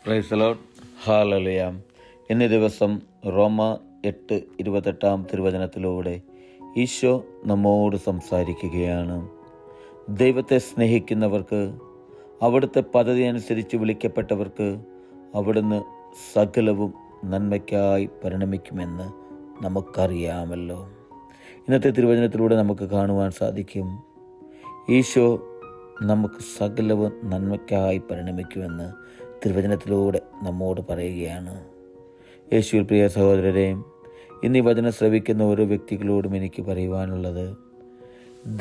Praise the Lord. Hallelujah. ഇന്നേ ദിവസം റോമ 8:28 തിരുവചനത്തിലൂടെ ഈശോ നമ്മോട് സംസാരിക്കുകയാണ്. ദൈവത്തെ സ്നേഹിക്കുന്നവർക്ക്, അവിടുത്തെ പദ്ധതി അനുസരിച്ച് വിളിക്കപ്പെട്ടവർക്ക് അവിടുന്ന് സകലവും നന്മയ്ക്കായി പരിണമിക്കുമെന്ന് നമുക്കറിയാമല്ലോ. ഇന്നത്തെ തിരുവചനത്തിലൂടെ നമുക്ക് കാണുവാൻ സാധിക്കും, ഈശോ നമുക്ക് സകലവും നന്മയ്ക്കായി പരിണമിക്കുമെന്ന് തിരുവചനത്തിലൂടെ നമ്മോട് പറയുകയാണ്. യേശുവിൽ പ്രിയ സഹോദരരെ, ഇന്ന് ഈ വചനം ശ്രവിക്കുന്ന ഓരോ വ്യക്തികളോടും എനിക്ക് പറയുവാനുള്ളത്,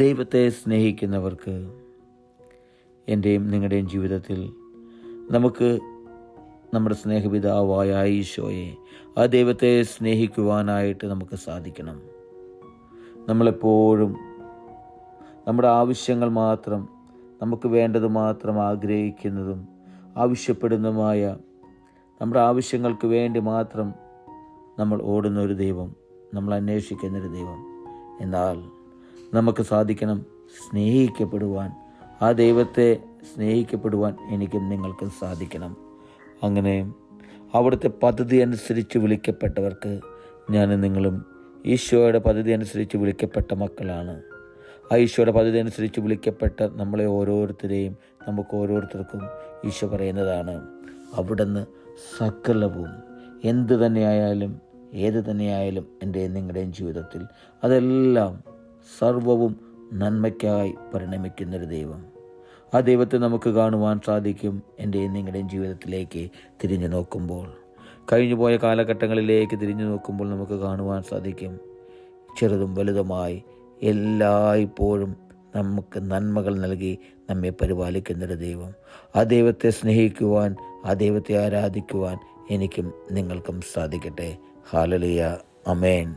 ദൈവത്തെ സ്നേഹിക്കുന്നവർക്ക് എൻ്റെയും നിങ്ങളുടെയും ജീവിതത്തിൽ നമുക്ക് നമ്മുടെ സ്നേഹപിതാവായ ഈശോയെ, ആ ദൈവത്തെ സ്നേഹിക്കുവാനായിട്ട് നമുക്ക് സാധിക്കണം. നമ്മളെപ്പോഴും നമ്മുടെ ആവശ്യങ്ങൾ മാത്രം, നമുക്ക് വേണ്ടത് മാത്രം ആഗ്രഹിക്കുന്നതും ആവശ്യപ്പെടുന്നതുമായ, നമ്മുടെ ആവശ്യങ്ങൾക്ക് വേണ്ടി മാത്രം നമ്മൾ ഓടുന്ന ഒരു ദൈവം, നമ്മൾ അന്വേഷിക്കുന്നൊരു ദൈവം. എന്നാൽ നമുക്ക് സാധിക്കണം സ്നേഹിക്കപ്പെടുവാൻ, ആ ദൈവത്തെ സ്നേഹിക്കപ്പെടുവാൻ എനിക്കും നിങ്ങൾക്കും സാധിക്കണം. അങ്ങനെ അവിടുത്തെ പദ്ധതി അനുസരിച്ച് വിളിക്കപ്പെട്ടവർക്ക്, ഞാനും നിങ്ങളും ഈശോയുടെ പദ്ധതി അനുസരിച്ച് വിളിക്കപ്പെട്ട മക്കളാണ്. ആ ഈശോയുടെ പദ്ധതി അനുസരിച്ച് വിളിക്കപ്പെട്ട നമ്മളെ ഓരോരുത്തരെയും, നമുക്ക് ഓരോരുത്തർക്കും ഈശോ പറയുന്നതാണ്, അവിടുന്ന് സകലവും, എന്ത് തന്നെയായാലും ഏത് തന്നെയായാലും എൻ്റെയും നിങ്ങളുടെയും ജീവിതത്തിൽ അതെല്ലാം സർവവും നന്മയ്ക്കായി പരിണമിക്കുന്നൊരു ദൈവം. ആ ദൈവത്തെ നമുക്ക് കാണുവാൻ സാധിക്കും എൻ്റെയും നിങ്ങളുടെയും ജീവിതത്തിലേക്ക് തിരിഞ്ഞു നോക്കുമ്പോൾ. കഴിഞ്ഞുപോയ കാലഘട്ടങ്ങളിലേക്ക് തിരിഞ്ഞു നോക്കുമ്പോൾ നമുക്ക് കാണുവാൻ സാധിക്കും, ചെറുതും വലുതുമായി എല്ലായ്പ്പോഴും നമുക്ക് നന്മകൾ നൽകി നമ്മെ പരിപാലിക്കുന്നൊരു ദൈവം. ആ ദൈവത്തെ സ്നേഹിക്കുവാൻ, ആ ദൈവത്തെ ആരാധിക്കുവാൻ എനിക്കും നിങ്ങൾക്കും സാധിക്കട്ടെ. ഹല്ലേലൂയ. ആമേൻ.